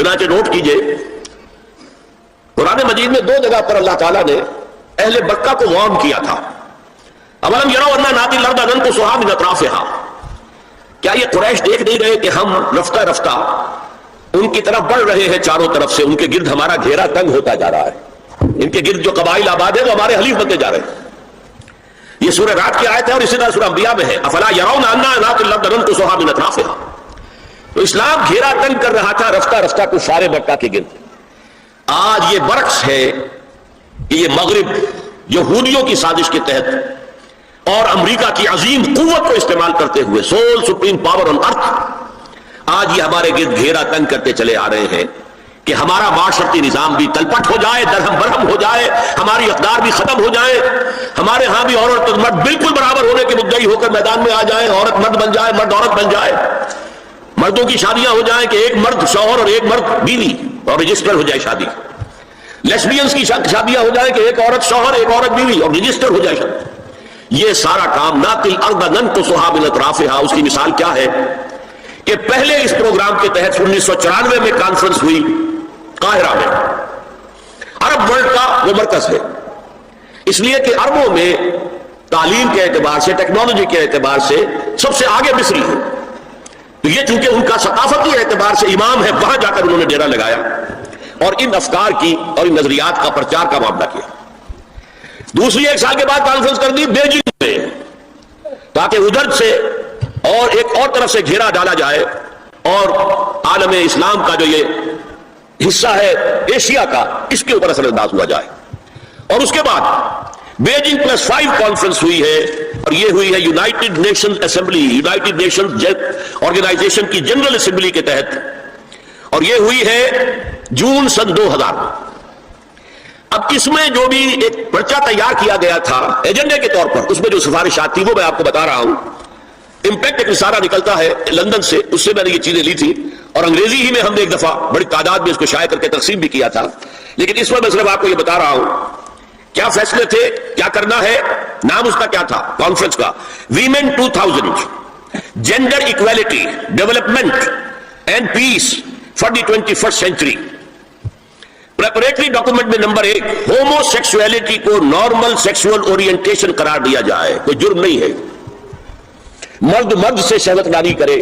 چنانچہ نوٹ کیجئے قرآن مجید میں 2 جگہ پر اللہ تعالیٰ نے اہل مکہ کو وارن کیا تھا. اولم یروا انا ناتی الارض ننقصها من اطرافها، کیا یہ قریش دیکھ نہیں رہے کہ ہم رفتہ رفتہ ان کی طرف بڑھ رہے ہیں، چاروں طرف سے ان کے گرد ہمارا گھیرا تنگ ہوتا جا رہا ہے، ان کے گرد جو قبائل آباد ہیں وہ ہمارے حلیف بنتے جا رہے ہیں. یہ سورہ رات کی آیت ہے اور اسی طرح سورہ انبیاء میں ہے افلا يرون انا ناتی الارض ننقصها من اطرافها. تو اسلام گھیرا تنگ کر رہا تھا رفتہ رفتہ کفار مکہ کے گرد. آج یہ برعکس ہے کہ یہ مغرب یہودیوں کی سازش کے تحت اور امریکہ کی عظیم قوت کو استعمال کرتے ہوئے سول سپریم پاور آن ارتھ آج یہ ہمارے گرد گھیرا تنگ کرتے چلے آ رہے ہیں کہ ہمارا معاشرتی نظام بھی تلپٹ ہو جائے، درہم برہم ہو جائے، ہماری اقدار بھی ختم ہو جائے، ہمارے ہاں بھی عورت اور مرد بالکل برابر ہونے کے مدعی ہو کر میدان میں آ جائے، عورت مرد بن جائے، مرد عورت بن جائے، مردوں کی شادیاں ہو جائیں کہ ایک مرد شوہر اور ایک مرد بیوی اور رجسٹر ہو جائے شادی. لیسبینز کی شادیاں ہو جائیں کہ ایک عورت شوہر ایک عورت بیوی اور رجسٹر ہو جائے شادی. یہ سارا کام ناقل ارض ننقصها من اطرافها. اس کی مثال کیا ہے کہ پہلے اس پروگرام کے تحت 1994 میں کانفرنس ہوئی قاہرہ میں. عرب ورلڈ کا وہ مرکز ہے، اس لیے کہ عربوں میں تعلیم کے اعتبار سے، ٹیکنالوجی کے اعتبار سے سب سے آگے مصری ہے. تو یہ چونکہ ان کا ثقافتی اعتبار سے امام ہے، وہاں جا کر انہوں نے ڈیرا لگایا اور ان افکار کی اور ان نظریات کا پرچار کا معاملہ کیا. دوسری 1 سال کے بعد کانفرنس کر دی بیجنگ میں تاکہ ادھر سے اور ایک اور طرف سے گھیرا ڈالا جائے اور عالم اسلام کا جو یہ حصہ ہے ایشیا کا اس کے اوپر اثر انداز ہوا جائے. اور اس کے بعد بیجنگ +5 کانفرنس ہوئی ہے اور یہ ہوئی ہے United Nations assembly, United Nations organisation کی جنرل اسمبلی کے تحت، اور یہ ہوئی ہے جون سن 2000 میں. اب اس میں جو بھی ایک پرچہ تیار کیا گیا تھا ایجنڈے کے طور پر، اس میں جو سفارشات تھی وہ میں آپ کو بتا رہا ہوں. امپیکٹ ایک رسالہ نکلتا ہے لندن سے، اس سے میں نے یہ چیزیں لی تھی اور انگریزی ہی میں ہم نے ایک دفعہ بڑی تعداد میں اس کو شائع کر کے تقسیم بھی کیا تھا. لیکن اس میں صرف آپ کو یہ بتا رہا ہوں کیا فیصلے تھے، کیا کرنا ہے. نام اس کا کیا تھا کانفرنس کا؟ Women 2000 gender equality development and peace for the 21st century. Preparatory document میں نمبر 1 ہومو سیکسولیٹی کو نارمل سیکسول اورینٹیشن قرار دیا جائے. کوئی جرم نہیں ہے، مرد مرد سے شہوت ناری کرے،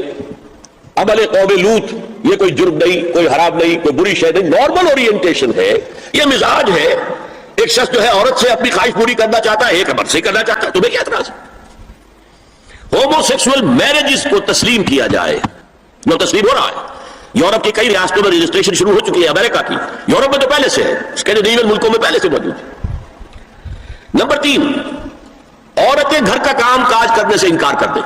عمل قوم لوط یہ کوئی جرم نہیں، کوئی حرام نہیں، کوئی بری شے نہیں، نارمل اورینٹیشن ہے، یہ مزاج ہے. ایک شخص جو ہے عورت سے اپنی خواہش پوری کرنا چاہتا ہے، ایک مرد سے کرنا چاہتا ہے، تمہیں کیا اعتراض ہے؟ ہومو سیکسول میرجز کو تسلیم کیا جائے. وہ تسلیم ہو رہا ہے. یورپ کی کئی ریاستوں میں رجسٹریشن شروع ہو چکی ہے، امریکہ کی، یورپ میں تو پہلے سے ہے، اسکینڈینیوین ملکوں میں پہلے سے موجود ہے. نمبر 3 عورتیں گھر کا کام کاج کرنے سے انکار کر دیں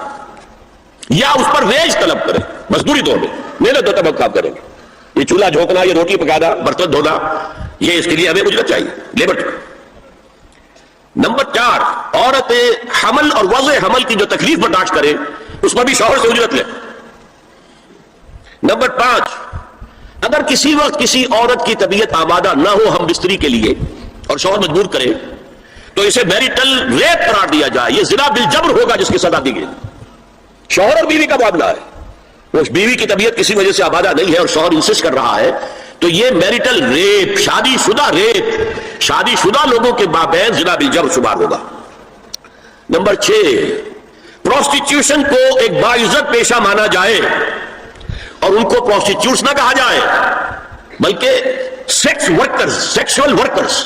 یا اس پر ویج طلب کریں، مزدوری طور پہ محنت ہوتا ہے کام کریں گے. یہ چولہا جھونکنا، یہ روٹی پکانا، برتن دھونا، یہ اس کے لیے ہمیں اجرت چاہیے، لیبر. نمبر 4 عورتیں حمل اور وضع حمل کی جو تکلیف برداشت کریں اس پر بھی شوہر سے اجرت لیں. نمبر 5 اگر کسی وقت کسی عورت کی طبیعت آمادہ نہ ہو ہم بستری کے لیے اور شوہر مجبور کرے تو اسے میریٹل ریپ قرار دیا جائے. یہ زنا بالجبر ہوگا جس کی سزا دی گئی. شوہر اور بیوی کا معاملہ ہے، اس بیوی کی طبیعت کسی وجہ سے آمادہ نہیں ہے اور شوہر انسسٹ کر رہا ہے تو یہ میریٹل ریپ، شادی شدہ لوگوں کے مابین زنا بالجبر شمار ہوگا. نمبر 6 پروسٹیٹیوشن کو ایک باعزت پیشہ مانا جائے اور ان کو پروسٹیٹیوٹس نہ کہا جائے بلکہ سیکس ورکرز، سیکشول ورکرز.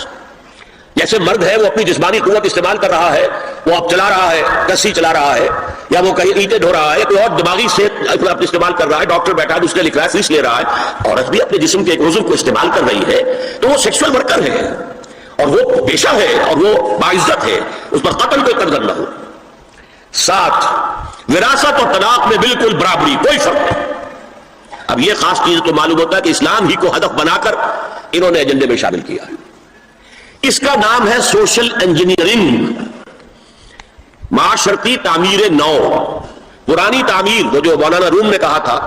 جیسے مرد ہے وہ اپنی جسمانی قوت استعمال کر رہا ہے، وہ اب چلا رہا ہے، رسی چلا رہا ہے، یا وہ کہیں اینٹیں ڈھو رہا ہے، کوئی اور دماغی صحت استعمال کر رہا ہے، ڈاکٹر بیٹھا ہے اس نے لکھ رہا ہے، فیس لے رہا ہے. عورت بھی اپنے جسم کے ایک عضو کو استعمال کر رہی ہے تو وہ سیکشول ورکر ہے اور وہ پیشہ ہے اور وہ باعزت ہے، اس پر قتل کوئی قدر نہ ہو. 7 وراثت اور طلاق میں بالکل برابری، کوئی فرق نہیں. اب یہ خاص چیز تو معلوم ہوتا ہے کہ اسلام ہی کو ہدف بنا کر انہوں نے ایجنڈے میں شامل کیا ہے. اس کا نام ہے سوشل انجینئرنگ، معاشرتی تعمیر نو. پرانی تعمیر، وہ جو مولانا روم نے کہا تھا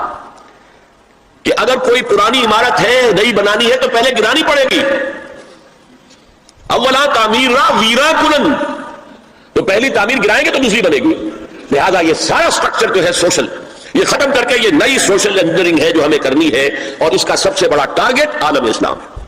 کہ اگر کوئی پرانی عمارت ہے نئی بنانی ہے تو پہلے گرانی پڑے گی. اولا تعمیر ویرا کنن، تو پہلی تعمیر گرائیں گے تو دوسری بنے گی. لہذا یہ سارا سٹرکچر جو ہے سوشل، یہ ختم کر کے یہ نئی سوشل انجینئرنگ ہے جو ہمیں کرنی ہے، اور اس کا سب سے بڑا ٹارگٹ عالم اسلام ہے۔